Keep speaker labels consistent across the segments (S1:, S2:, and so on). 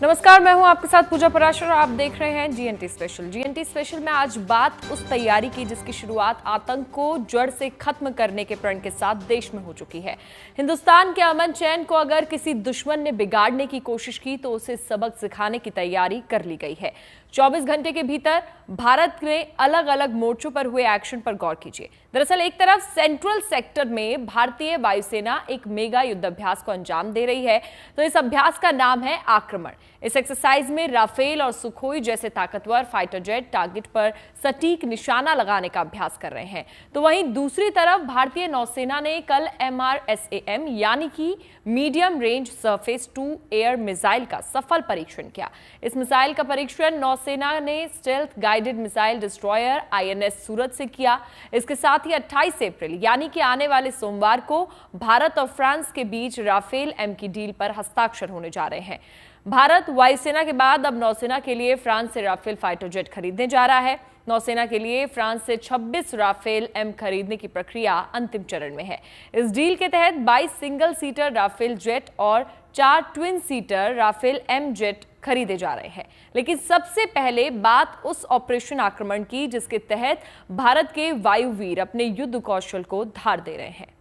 S1: नमस्कार, मैं हूं आपके साथ पूजा पराशर और आप देख रहे हैं जीएनटी स्पेशल। जीएनटी स्पेशल में आज बात उस तैयारी की जिसकी शुरुआत आतंक को जड़ से खत्म करने के प्रण के साथ देश में हो चुकी है। हिंदुस्तान के अमन चैन को अगर किसी दुश्मन ने बिगाड़ने की कोशिश की तो उसे सबक सिखाने की तैयारी कर ली गई है। 24 घंटे के भीतर भारत में अलग अलग मोर्चों पर हुए एक्शन पर गौर कीजिए। दरअसल एक तरफ सेंट्रल सेक्टर में भारतीय वायुसेना एक मेगा युद्धाभ्यास को अंजाम दे रही है, तो इस अभ्यास का नाम है आक्रमण। इस एक्सरसाइज में राफेल और सुखोई जैसे ताकतवर फाइटर जेट टारगेट पर सटीक निशाना लगाने का अभ्यास कर रहे हैं। तो वहीं दूसरी तरफ भारतीय नौसेना ने कल MRSAM यानी कि medium range surface to air missile का सफल परीक्षण किया। इस मिसाइल का परीक्षण नौसेना ने stealth guided missile destroyer INS सूरज से किया। इसके साथ ही 28 अप्रैल यानी कि आने वाले सोमवार को भारत और फ्रांस के बीच राफेल M की डील पर हस्ताक्षर होने जा रहे हैं। भारत वायुसेना के बाद अब नौसेना के लिए फ्रांस से राफेल फाइटर जेट खरीदने जा रहा है। नौसेना के लिए फ्रांस से 26 राफेल M खरीदने की प्रक्रिया अंतिम चरण में है। इस डील के तहत 22 सिंगल सीटर राफेल जेट और 4 twin seater Rafale M jet खरीदे जा रहे हैं। लेकिन सबसे पहले बात उस ऑपरेशन आक्रमण की जिसके तहत भारत के वायुवीर अपने युद्ध कौशल को धार दे रहे हैं।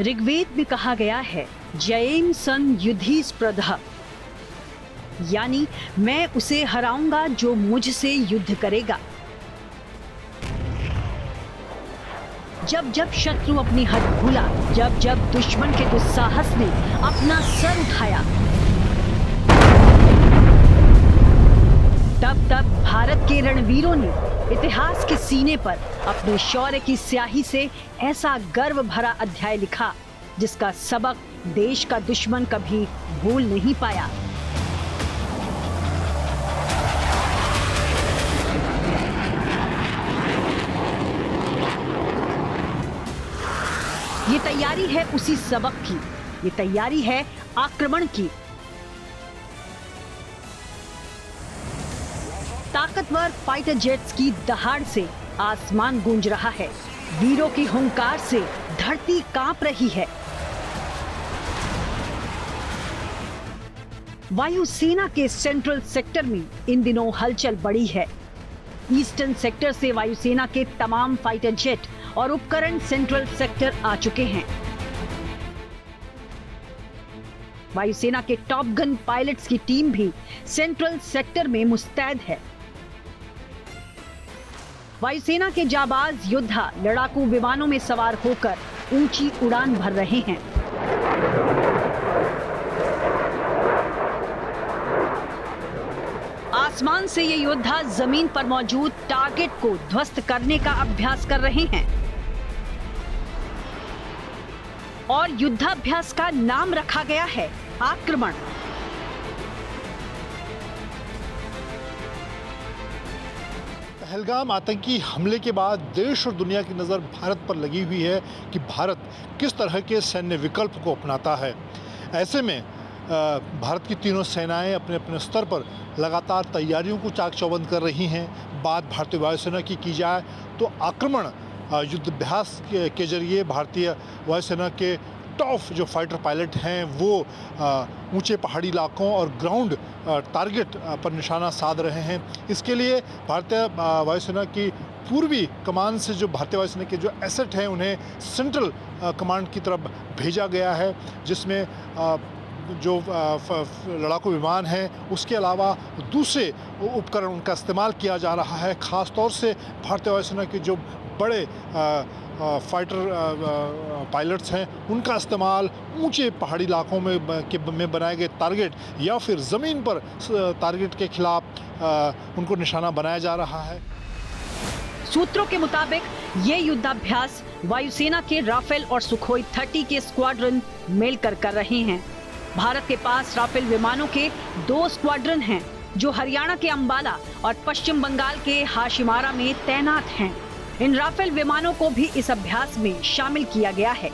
S2: ऋग्वेद में कहा गया है, जयेम सन युद्धि स्प्रधः, यानी मैं उसे हराऊंगा जो मुझसे युद्ध करेगा। जब जब शत्रु अपनी हद भूला, जब जब दुश्मन के दुस्साहस ने अपना सर उठाया, तब तब भारत के रणवीरों ने इतिहास के सीने पर अपने शौर्य की स्याही से ऐसा गर्व भरा अध्याय लिखा जिसका सबक देश का दुश्मन कभी भूल नहीं पाया। ये तैयारी है उसी सबक की, ये तैयारी है आक्रमण की। ताकतवर फाइटर जेट्स की दहाड़ से आसमान गूंज रहा है, वीरों की हुंकार से धरती कांप रही है। वायुसेना के सेंट्रल सेक्टर में इन दिनों हलचल बढ़ी है। ईस्टर्न सेक्टर से वायुसेना के तमाम फाइटर जेट और उपकरण सेंट्रल सेक्टर आ चुके हैं। वायुसेना के टॉप गन पायलट्स की टीम भी सेंट्रल सेक्टर में मुस्तैद है। वायुसेना के जाबाज योद्धा लड़ाकू विमानों में सवार होकर ऊंची उड़ान भर रहे हैं। आसमान से ये योद्धा जमीन पर मौजूद टारगेट को ध्वस्त करने का अभ्यास कर रहे हैं और युद्धाभ्यास का नाम रखा गया है आक्रमण।
S3: पहलगाम आतंकी हमले के बाद देश और दुनिया की नज़र भारत पर लगी हुई है कि भारत किस तरह के सैन्य विकल्प को अपनाता है। ऐसे में भारत की तीनों सेनाएं अपने अपने स्तर पर लगातार तैयारियों को चाक चौबंद कर रही हैं। बात भारतीय वायुसेना की जाए तो आक्रमण युद्धाभ्यास के जरिए भारतीय वायुसेना के टॉप जो फाइटर पायलट हैं वो ऊंचे पहाड़ी इलाकों और ग्राउंड टारगेट पर निशाना साध रहे हैं। इसके लिए भारतीय वायुसेना की पूर्वी कमान से जो भारतीय वायुसेना के जो एसेट हैं उन्हें सेंट्रल कमांड की तरफ भेजा गया है, जिसमें जो लड़ाकू विमान हैं उसके अलावा दूसरे उपकरण उनका इस्तेमाल किया जा रहा है। ख़ास तौर से भारतीय वायुसेना के जो बड़े फाइटर पायलट्स हैं उनका इस्तेमाल ऊंचे पहाड़ी इलाकों में बनाए गए टारगेट या फिर ज़मीन पर टारगेट के खिलाफ उनको निशाना बनाया जा रहा है।
S2: सूत्रों के मुताबिक ये युद्धाभ्यास वायुसेना के राफेल और सुखोई 30 के स्क्वाड्रन मिलकर कर रहे हैं। भारत के पास राफेल विमानों के 2 स्क्वाड्रन हैं, जो हरियाणा के अंबाला और पश्चिम बंगाल के हाशिमारा में तैनात हैं। इन राफेल विमानों को भी इस अभ्यास में शामिल किया गया है।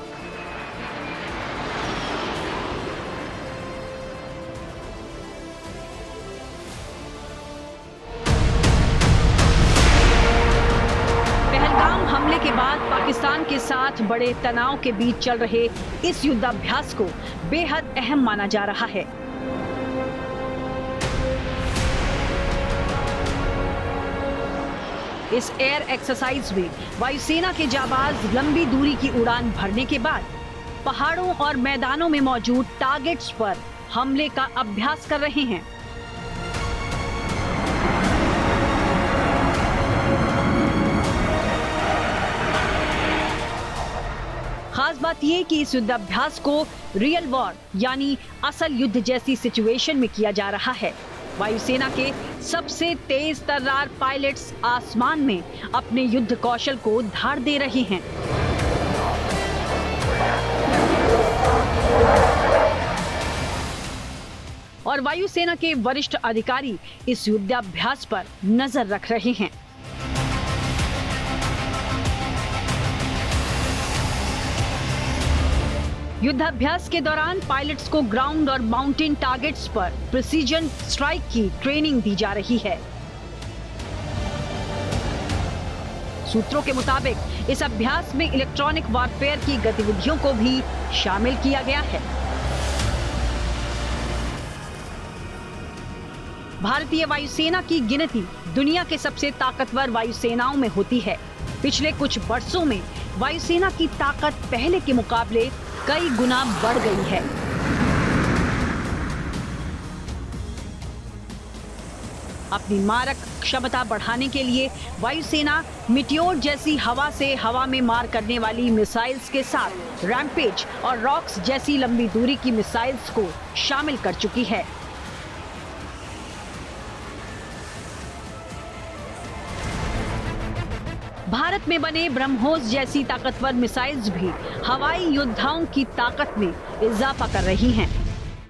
S2: पहलगाम हमले के बाद पाकिस्तान के साथ बड़े तनाव के बीच चल रहे इस युद्धाभ्यास को बेहद अहम माना जा रहा है। इस एयर एक्सरसाइज में वायुसेना के जाबाज लंबी दूरी की उड़ान भरने के बाद पहाड़ों और मैदानों में मौजूद टारगेट्स पर हमले का अभ्यास कर रहे हैं। खास बात यह कि इस युद्धाभ्यास को रियल वॉर यानी असल युद्ध जैसी सिचुएशन में किया जा रहा है। वायुसेना के सबसे तेज तर्रार पायलट्स आसमान में अपने युद्ध कौशल को धार दे रहे हैं। और वायुसेना के वरिष्ठ अधिकारी इस युद्धाभ्यास पर नजर रख रहे हैं। युद्धाभ्यास के दौरान पायलट्स को ग्राउंड और माउंटेन टारगेट्स पर प्रिसीजन स्ट्राइक की ट्रेनिंग दी जा रही है। सूत्रों के मुताबिक इस अभ्यास में इलेक्ट्रॉनिक वॉरफेयर की गतिविधियों को भी शामिल किया गया है। भारतीय वायुसेना की गिनती दुनिया के सबसे ताकतवर वायुसेनाओं में होती है। पिछले कुछ वर्षों में वायुसेना की ताकत पहले के मुकाबले कई गुना बढ़ गई है। अपनी मारक क्षमता बढ़ाने के लिए वायुसेना मिटियोर जैसी हवा से हवा में मार करने वाली मिसाइल्स के साथ रैम्पेज और रॉक्स जैसी लंबी दूरी की मिसाइल्स को शामिल कर चुकी है। भारत में बने ब्रह्मोस जैसी ताकतवर मिसाइल्स भी हवाई योद्धाओं की ताकत में इजाफा कर रही हैं।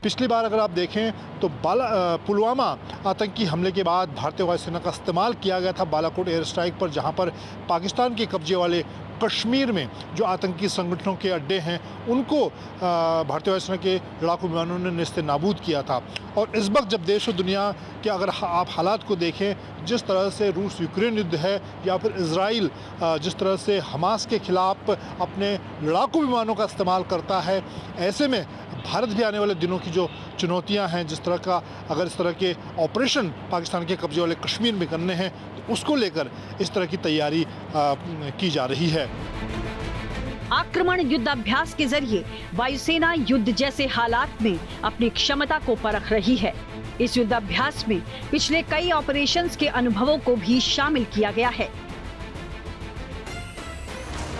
S3: पिछली बार अगर आप देखें तो पुलवामा आतंकी हमले के बाद भारतीय वायुसेना का इस्तेमाल किया गया था बालाकोट एयर स्ट्राइक पर, जहां पर पाकिस्तान के कब्जे वाले कश्मीर में जो आतंकी संगठनों के अड्डे हैं उनको भारतीय वायुसेना के लड़ाकू विमानों ने नेस्ते नाबूद किया था। और इस वक्त जब देश और दुनिया के अगर आप हालात को देखें, जिस तरह से रूस यूक्रेन युद्ध है या फिर इजराइल जिस तरह से हमास के खिलाफ अपने लड़ाकू विमानों का इस्तेमाल करता है, ऐसे में भारत भी आने वाले दिनों की जो चुनौतियां हैं, जिस तरह का अगर इस तरह के ऑपरेशन पाकिस्तान के कब्जे वाले कश्मीर में करने हैं तो उसको लेकर इस तरह की तैयारी की जा रही है।
S2: आक्रमण युद्धाभ्यास के जरिए वायुसेना युद्ध जैसे हालात में अपनी क्षमता को परख रही है। इस युद्धाभ्यास में पिछले कई ऑपरेशंस के अनुभवों को भी शामिल किया गया है।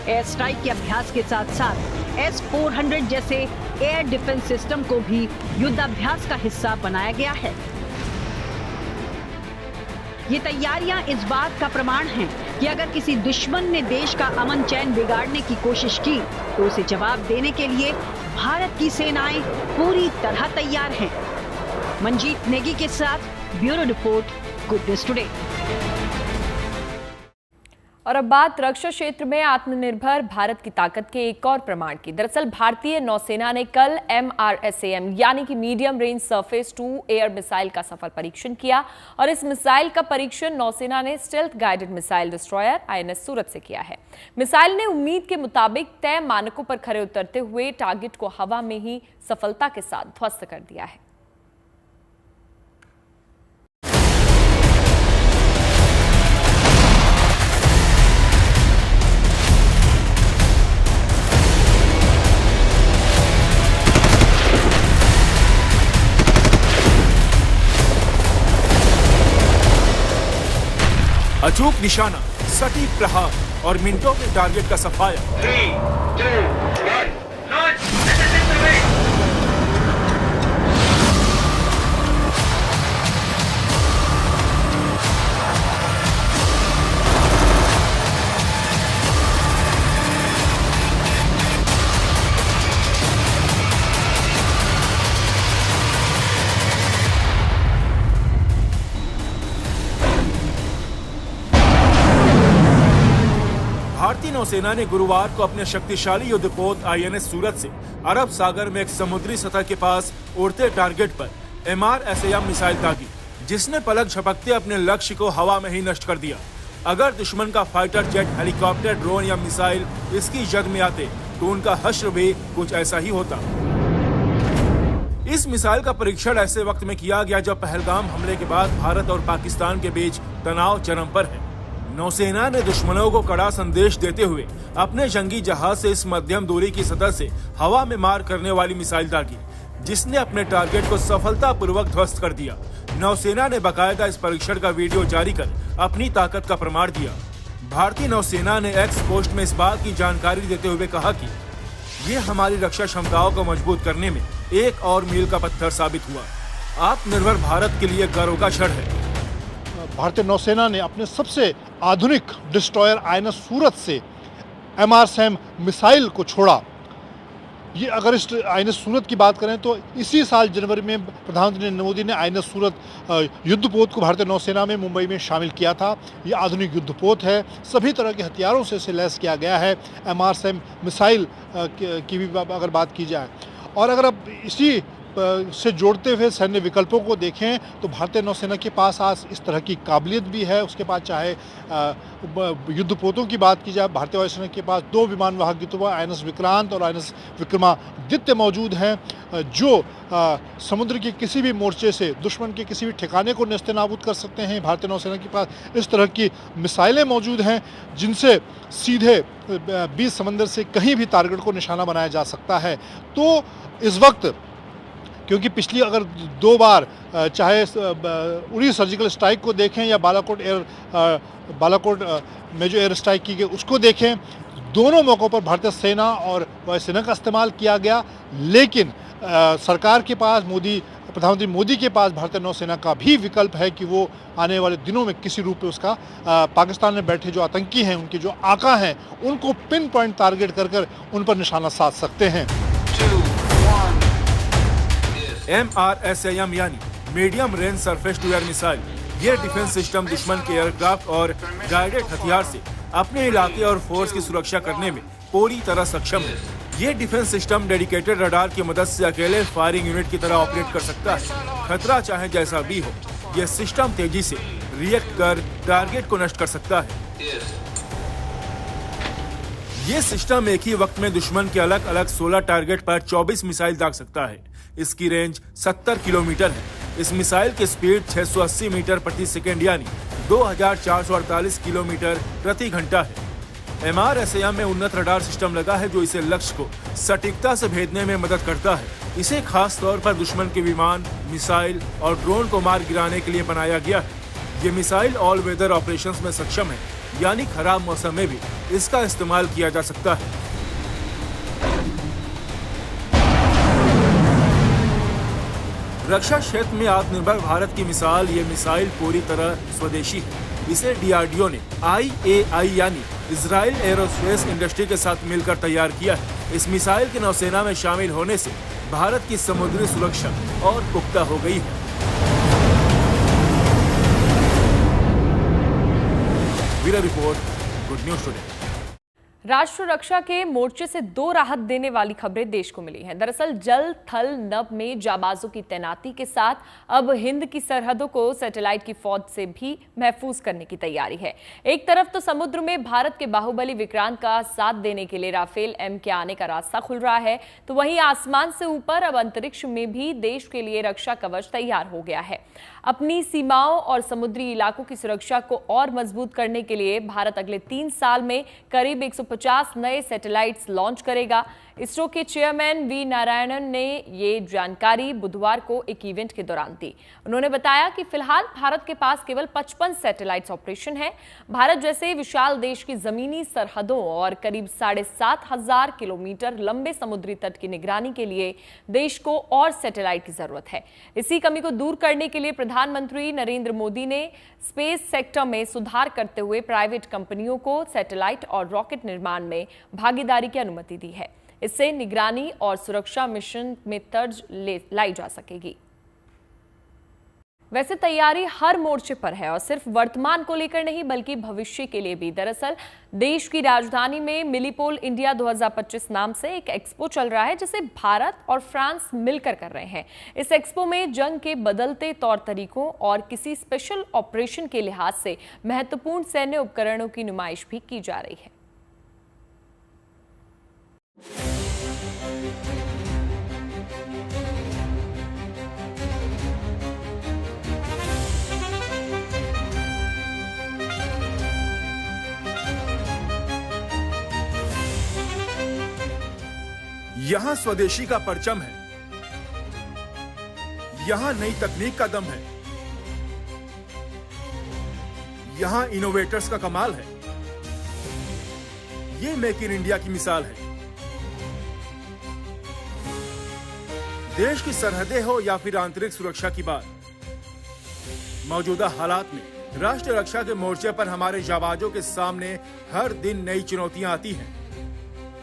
S2: एयर स्ट्राइक के अभ्यास के साथ साथ S-400 जैसे एयर डिफेंस सिस्टम को भी युद्धाभ्यास का हिस्सा बनाया गया है। ये तैयारियां इस बात का प्रमाण हैं कि अगर किसी दुश्मन ने देश का अमन चैन बिगाड़ने की कोशिश की तो उसे जवाब देने के लिए भारत की सेनाएं पूरी तरह तैयार हैं। मंजीत नेगी के साथ bureau report, good news today.
S1: और अब बात रक्षा क्षेत्र में आत्मनिर्भर भारत की ताकत के एक और प्रमाण की। दरअसल भारतीय नौसेना ने कल MRSAM यानी कि medium range surface to air missile का सफल परीक्षण किया और इस मिसाइल का परीक्षण नौसेना ने stealth guided missile destroyer INS सूरत से किया है। मिसाइल ने उम्मीद के मुताबिक तय मानकों पर खरे उतरते हुए टारगेट को हवा में ही सफलता के साथ ध्वस्त कर दिया है।
S4: अचूक निशाना, सटीक प्रहार और मिनटों में टारगेट का सफाया।
S5: 3, 2, 1, लॉन्च।
S4: भारतीय नौसेना ने गुरुवार को अपने शक्तिशाली युद्धपोत INS सूरत से अरब सागर में एक समुद्री सतह के पास उड़ते टारगेट पर MRSAM मिसाइल दागी, जिसने पलक झपकते अपने लक्ष्य को हवा में ही नष्ट कर दिया। अगर दुश्मन का फाइटर जेट, हेलीकॉप्टर, ड्रोन या मिसाइल इसकी जद में आते तो उनका हश्र भी कुछ ऐसा ही होता। इस मिसाइल का परीक्षण ऐसे वक्त में किया गया जब पहलगाम हमले के बाद भारत और पाकिस्तान के बीच तनाव चरम पर है। नौसेना ने दुश्मनों को कड़ा संदेश देते हुए अपने जंगी जहाज से इस मध्यम दूरी की सतह से हवा में मार करने वाली मिसाइल दागी, जिसने अपने टारगेट को सफलतापूर्वक ध्वस्त कर दिया। नौसेना ने बाकायदा इस परीक्षण का वीडियो जारी कर अपनी ताकत का प्रमाण दिया। भारतीय नौसेना ने एक्स पोस्ट में इस बात की जानकारी देते हुए कहा कि ये हमारी रक्षा क्षमताओं को मजबूत करने में एक और मील का पत्थर साबित हुआ। आत्मनिर्भर भारत के लिए गर्व का क्षण है।
S3: भारतीय नौसेना ने अपने सबसे आधुनिक डिस्ट्रॉयर INS सूरत से MRSAM मिसाइल को छोड़ा। ये अगर इस INS सूरत की बात करें तो इसी साल जनवरी में प्रधानमंत्री नरेंद्र मोदी ने INS सूरत युद्धपोत को भारतीय नौसेना में मुंबई में शामिल किया था। ये आधुनिक युद्धपोत है, सभी तरह के हथियारों से इसे लैस किया गया है। MRSAM मिसाइल की भी अगर बात की जाए और अगर अब इसी से जोड़ते हुए सैन्य विकल्पों को देखें तो भारतीय नौसेना के पास आज इस तरह की काबिलियत भी है। उसके पास चाहे युद्धपोतों की बात की जाए, भारतीय वायुसेना के पास 2 विमान वाहक युद्धपोत INS विक्रांत और INS विक्रमादित्य मौजूद हैं, जो समुद्र के किसी भी मोर्चे से दुश्मन के किसी भी ठिकाने को नेस्तनाबूद कर सकते हैं। भारतीय नौसेना के पास इस तरह की मिसाइलें मौजूद हैं जिनसे सीधे बीच समंदर से कहीं भी टारगेट को निशाना बनाया जा सकता है। तो इस वक्त क्योंकि पिछली अगर 2 बार चाहे उड़ी सर्जिकल स्ट्राइक को देखें या बालाकोट में जो एयर स्ट्राइक की गई उसको देखें, दोनों मौक़ों पर भारतीय सेना और वायुसेना का इस्तेमाल किया गया। लेकिन सरकार के पास प्रधानमंत्री मोदी के पास भारतीय नौसेना का भी विकल्प है कि वो आने वाले दिनों में किसी रूप में उसका पाकिस्तान में बैठे जो आतंकी हैं, उनके जो आका हैं, उनको पिन पॉइंट टारगेट कर उन पर निशाना साध सकते हैं।
S4: MRSAM यानी medium range surface to air missile, ये डिफेंस सिस्टम दुश्मन के एयरक्राफ्ट और गाइडेड हथियार से अपने इलाके और फोर्स की सुरक्षा करने में पूरी तरह सक्षम है। ये डिफेंस सिस्टम डेडिकेटेड रडार की मदद से अकेले फायरिंग यूनिट की तरह ऑपरेट कर सकता है। खतरा चाहे जैसा भी हो, यह सिस्टम तेजी से रिएक्ट कर टारगेट को नष्ट कर सकता है। ये सिस्टम एक ही वक्त में दुश्मन के अलग अलग 16 टारगेट पर 24 मिसाइल दाग सकता है। इसकी रेंज 70 किलोमीटर है। इस मिसाइल की स्पीड 680 मीटर प्रति सेकेंड यानी 2448 किलोमीटर प्रति घंटा है। MRSAM में उन्नत रडार सिस्टम लगा है जो इसे लक्ष्य को सटीकता से भेदने में मदद करता है। इसे खास तौर पर दुश्मन के विमान, मिसाइल और ड्रोन को मार गिराने के लिए बनाया गया है। ये मिसाइल ऑल वेदर ऑपरेशंस में सक्षम है, यानी खराब मौसम में भी इसका इस्तेमाल किया जा सकता है। रक्षा क्षेत्र में आत्मनिर्भर भारत की मिसाल, ये मिसाइल पूरी तरह स्वदेशी है। इसे DRDO ने IAI यानी इजराइल एरोस्पेस इंडस्ट्री के साथ मिलकर तैयार किया है। इस मिसाइल के नौसेना में शामिल होने से भारत की समुद्री सुरक्षा और पुख्ता हो गई है। Bureau report, good news today.
S1: राष्ट्र रक्षा के मोर्चे से 2 राहत देने वाली खबरें देश को मिली हैं। दरअसल जल, थल, नभ में जाबाजों की तैनाती के साथ अब हिंद की सरहदों को सैटेलाइट की फौज से भी महफूज करने की तैयारी है। एक तरफ तो समुद्र में भारत के बाहुबली विक्रांत का साथ देने के लिए राफेल M के आने का रास्ता खुल रहा है, तो वहीं आसमान से ऊपर अब अंतरिक्ष में भी देश के लिए रक्षा कवच तैयार हो गया है। अपनी सीमाओं और समुद्री इलाकों की सुरक्षा को और मजबूत करने के लिए भारत अगले 3 साल में करीब 150 नए सैटेलाइट्स लॉन्च करेगा। इसरो के चेयरमैन वी नारायणन ने ये जानकारी बुधवार को एक इवेंट के दौरान दी। उन्होंने बताया कि फिलहाल भारत के पास केवल 55 सैटेलाइट्स ऑपरेशन है। भारत जैसे विशाल देश की जमीनी सरहदों और करीब 7,500 किलोमीटर लंबे समुद्री तट की निगरानी के लिए देश को और सैटेलाइट की जरूरत है। इसी कमी को दूर करने के लिए प्रधानमंत्री नरेंद्र मोदी ने स्पेस सेक्टर में सुधार करते हुए प्राइवेट कंपनियों को सैटेलाइट और रॉकेट निर्माण में भागीदारी की अनुमति दी है। इससे निगरानी और सुरक्षा मिशन में तर्ज लाई जा सकेगी। वैसे तैयारी हर मोर्चे पर है और सिर्फ वर्तमान को लेकर नहीं बल्कि भविष्य के लिए भी। दरअसल देश की राजधानी में मिलीपोल इंडिया 2025 नाम से एक एक्सपो चल रहा है जिसे भारत और फ्रांस मिलकर कर रहे हैं। इस एक्सपो में जंग के बदलते तौर तरीकों और किसी स्पेशल ऑपरेशन के लिहाज से महत्वपूर्ण सैन्य उपकरणों की नुमाइश भी की जा रही है।
S4: यहां स्वदेशी का परचम है, यहां नई तकनीक का दम है, यहां इनोवेटर्स का कमाल है। ये मेक इन इंडिया की मिसाल है। देश की सरहदें हो या फिर आंतरिक सुरक्षा की बात, मौजूदा हालात में राष्ट्र रक्षा के मोर्चे पर हमारे जाबाजों के सामने हर दिन नई चुनौतियां आती हैं।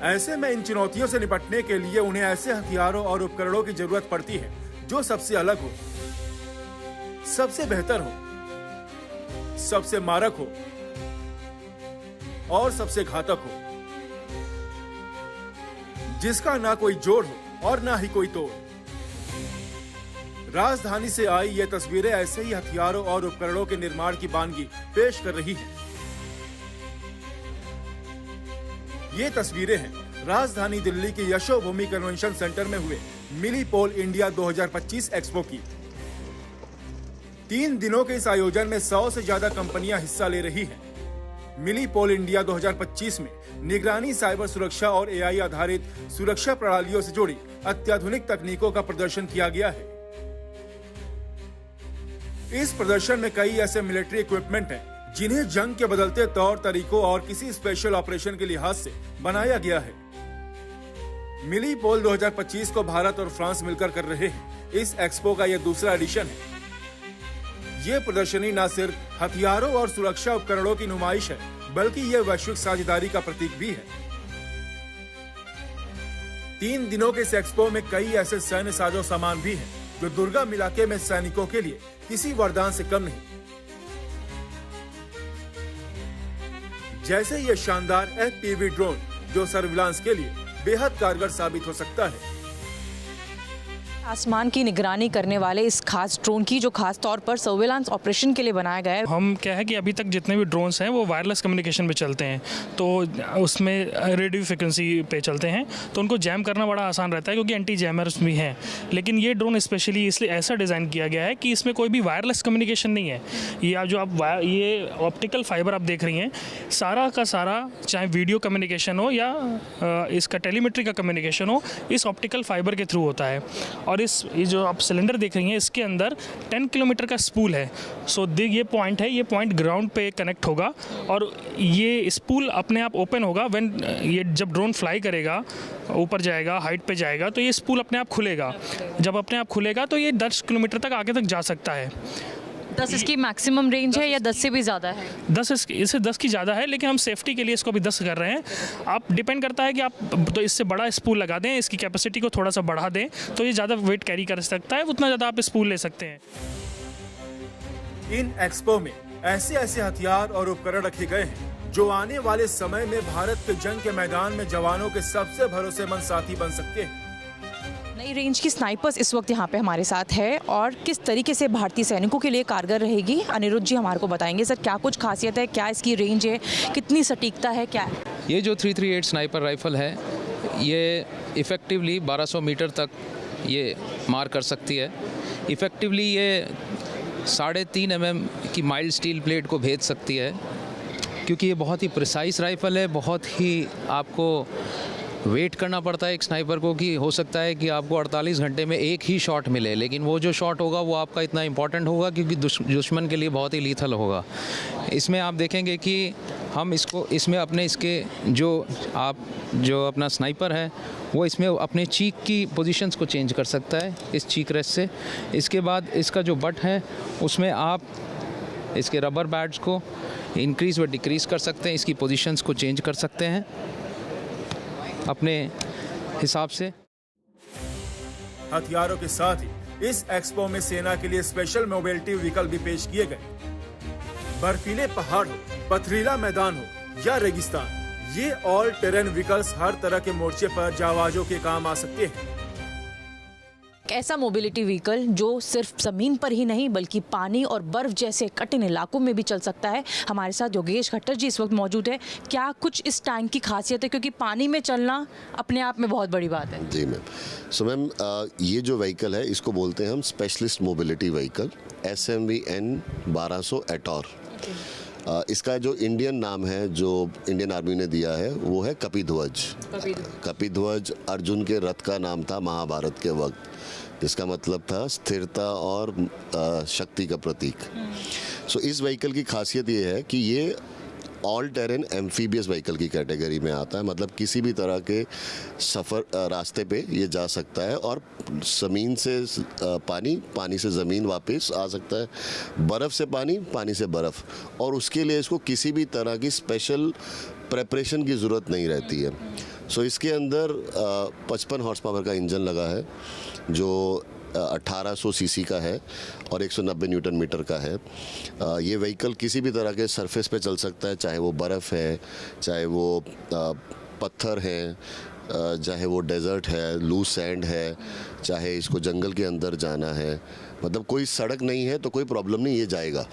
S4: ऐसे में इन चुनौतियों से निपटने के लिए उन्हें ऐसे हथियारों और उपकरणों की जरूरत पड़ती है जो सबसे अलग हो, सबसे बेहतर हो, सबसे मारक हो और सबसे घातक हो, जिसका ना कोई जोड़ हो और ना ही कोई तोड़। राजधानी से आई ये तस्वीरें ऐसे ही हथियारों और उपकरणों के निर्माण की वानगी पेश कर रही हैं। ये तस्वीरें हैं राजधानी दिल्ली के यशोभूमि कन्वेंशन सेंटर में हुए मिलीपोल इंडिया 2025 एक्सपो की। 3 दिनों के इस आयोजन में 100 से ज्यादा कंपनियां हिस्सा ले रही हैं। मिलीपोल इंडिया 2025 में निगरानी, साइबर सुरक्षा और एआई आधारित सुरक्षा प्रणालियों से जुड़ी अत्याधुनिक तकनीकों का प्रदर्शन किया गया है। इस प्रदर्शन में कई ऐसे मिलिट्री इक्विपमेंट हैं जिन्हें जंग के बदलते तौर तरीकों और किसी स्पेशल ऑपरेशन के लिहाज से बनाया गया है। मिलीपोल 2025 को भारत और फ्रांस मिलकर कर रहे हैं। इस एक्सपो का यह दूसरा एडिशन है। ये प्रदर्शनी न सिर्फ हथियारों और सुरक्षा उपकरणों की नुमाइश है बल्कि ये वैश्विक साझेदारी का प्रतीक भी है। 3 दिनों के इस एक्सपो में कई ऐसे सैन्य साजो सामान भी हैं जो दुर्गम इलाके में सैनिकों के लिए किसी वरदान से कम नहीं। जैसे ये शानदार FPV ड्रोन जो सर्विलांस के लिए बेहद कारगर साबित हो सकता है।
S6: आसमान की निगरानी करने वाले इस खास ड्रोन की जो खास तौर पर सर्विलांस ऑपरेशन के लिए बनाया गया है।
S7: हम क्या है कि अभी तक जितने भी ड्रोन्स हैं वो वायरलेस कम्युनिकेशन पे चलते हैं, तो उसमें रेडियो फ्रिक्वेंसी पे चलते हैं, तो उनको जैम करना बड़ा आसान रहता है क्योंकि एंटी जैमर्स भी हैं। लेकिन ये ड्रोन स्पेशली इसलिए ऐसा डिज़ाइन किया गया है कि इसमें कोई भी वायरलेस कम्युनिकेशन नहीं है। या जो आप ये ऑप्टिकल फाइबर आप देख रही हैं, सारा का सारा चाहे वीडियो कम्युनिकेशन हो या इसका टेलीमेट्री का कम्युनिकेशन हो, इस ऑप्टिकल फाइबर के थ्रू होता है। और ये जो आप सिलेंडर देख रही हैं इसके अंदर 10 किलोमीटर का स्पूल है। सो ये पॉइंट है, ये पॉइंट ग्राउंड पे कनेक्ट होगा और ये स्पूल अपने आप ओपन होगा व्हेन ये जब ड्रोन फ्लाई करेगा, ऊपर जाएगा, हाइट पे जाएगा, तो ये स्पूल अपने आप खुलेगा। जब अपने आप खुलेगा तो ये 10 किलोमीटर तक आगे तक जा सकता है।
S6: 10 इसकी मैक्सिमम रेंज है या 10 से भी ज़्यादा है?
S7: 10 की ज़्यादा है, लेकिन हम सेफ्टी के लिए इसको भी 10 कर रहे हैं। आप डिपेंड करता है कि आप तो इससे बड़ा स्पूल लगा दें, इसकी कैपेसिटी को थोड़ा सा बढ़ा दें तो ये ज़्यादा वेट कैरी कर सकता है, उतना ज़्यादा आप स्पूल ले सकते हैं।
S4: इन एक्सपो में ऐसे ऐसे हथियार और उपकरण रखे गए हैं जो आने वाले समय में भारत के जंग के मैदान में जवानों के सबसे भरोसेमंद साथी बन सकते हैं।
S6: नई रेंज की स्नाइपर्स इस वक्त यहाँ पे हमारे साथ है और किस तरीके से भारतीय सैनिकों के लिए कारगर रहेगी, अनिरुद्ध जी हमारे को बताएंगे। सर, क्या कुछ खासियत है, क्या इसकी रेंज है, कितनी सटीकता है, क्या है?
S8: ये जो 338 स्नाइपर राइफल है ये इफ़ेक्टिवली 1200 मीटर तक ये मार कर सकती है। इफ़ेक्टिवली ये 3.5 mm की माइल्ड स्टील प्लेट को भेज सकती है, क्योंकि ये बहुत ही प्रिसाइज राइफल है। बहुत ही आपको वेट करना पड़ता है एक स्नाइपर को कि हो सकता है कि आपको 48 घंटे में एक ही शॉट मिले, लेकिन वो जो शॉट होगा वो आपका इतना इम्पॉर्टेंट होगा क्योंकि दुश्मन के लिए बहुत ही लीथल होगा। इसमें आप देखेंगे कि हम इसमें अपने जो अपना स्नाइपर है वो इसमें अपने चीक की पोजीशंस को चेंज कर सकता है इस चीक रेस्ट से। इसके बाद इसका जो बट है उसमें आप इसके रबर पैड्स को इंक्रीज़ व डिक्रीज़ कर सकते हैं, इसकी पोजीशंस को चेंज कर सकते हैं अपने हिसाब से।
S4: हथियारों के साथ ही इस एक्सपो में सेना के लिए स्पेशल मोबिलिटी व्हीकल भी पेश किए गए। बर्फीले पहाड़ हो, पथरीला मैदान हो या रेगिस्तान, ये ऑल टेरेन व्हीकल्स हर तरह के मोर्चे पर जावाजों के काम आ सकते हैं।
S6: ऐसा मोबिलिटी व्हीकल जो सिर्फ ज़मीन पर ही नहीं बल्कि पानी और बर्फ जैसे कठिन इलाकों में भी चल सकता है। हमारे साथ योगेश खट्टर जी इस वक्त मौजूद है। क्या कुछ इस टैंक की खासियत है, क्योंकि पानी में चलना अपने आप में बहुत बड़ी बात है।
S9: जी मैम, सो मैम ये जो व्हीकल है इसको बोलते हैं हम स्पेशलिस्ट मोबिलिटी व्हीकल SMVN 1200 एटॉर। इसका जो इंडियन नाम है जो इंडियन आर्मी ने दिया है वो है कपिध्वज। कपिध्वज अर्जुन के रथ का नाम था महाभारत के वक्त, जिसका मतलब था स्थिरता और शक्ति का प्रतीक। सो इस व्हीकल की खासियत ये है कि ये ऑल टेरेन एम्फीबियस व्हीकल की कैटेगरी में आता है। मतलब किसी भी तरह के सफ़र रास्ते पे ये जा सकता है और ज़मीन से पानी, पानी से ज़मीन वापस आ सकता है, बर्फ़ से पानी, पानी से बर्फ़, और उसके लिए इसको किसी भी तरह की स्पेशल प्रेपरेशन की ज़रूरत नहीं रहती है। सो इसके अंदर 55 हॉर्स पावर का इंजन लगा है जो 1800 सीसी का है और 190 न्यूटन मीटर का है। ये व्हीकल किसी भी तरह के सरफेस पे चल सकता है, चाहे वो बर्फ़ है, चाहे वो पत्थर है, चाहे वो डेजर्ट है, लूज सैंड है, चाहे इसको जंगल के अंदर जाना है। मतलब कोई सड़क नहीं है तो कोई प्रॉब्लम नहीं, ये जाएगा।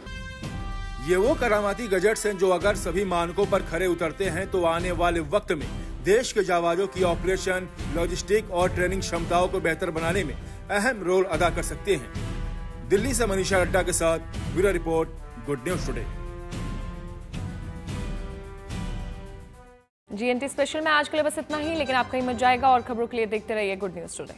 S4: ये वो करामाती गजेट्स हैं जो अगर सभी मानकों पर खरे उतरते हैं तो आने वाले वक्त में देश के जाबाजों की ऑपरेशन, लॉजिस्टिक और ट्रेनिंग क्षमताओं को बेहतर बनाने में अहम रोल अदा कर सकते हैं। दिल्ली से मनीषा अड्डा के साथ bureau report, good news today.
S1: GNT special में आज के लिए बस इतना ही, लेकिन आप कहीं मत जाएगा और खबरों के लिए देखते रहिए गुड न्यूज टुडे।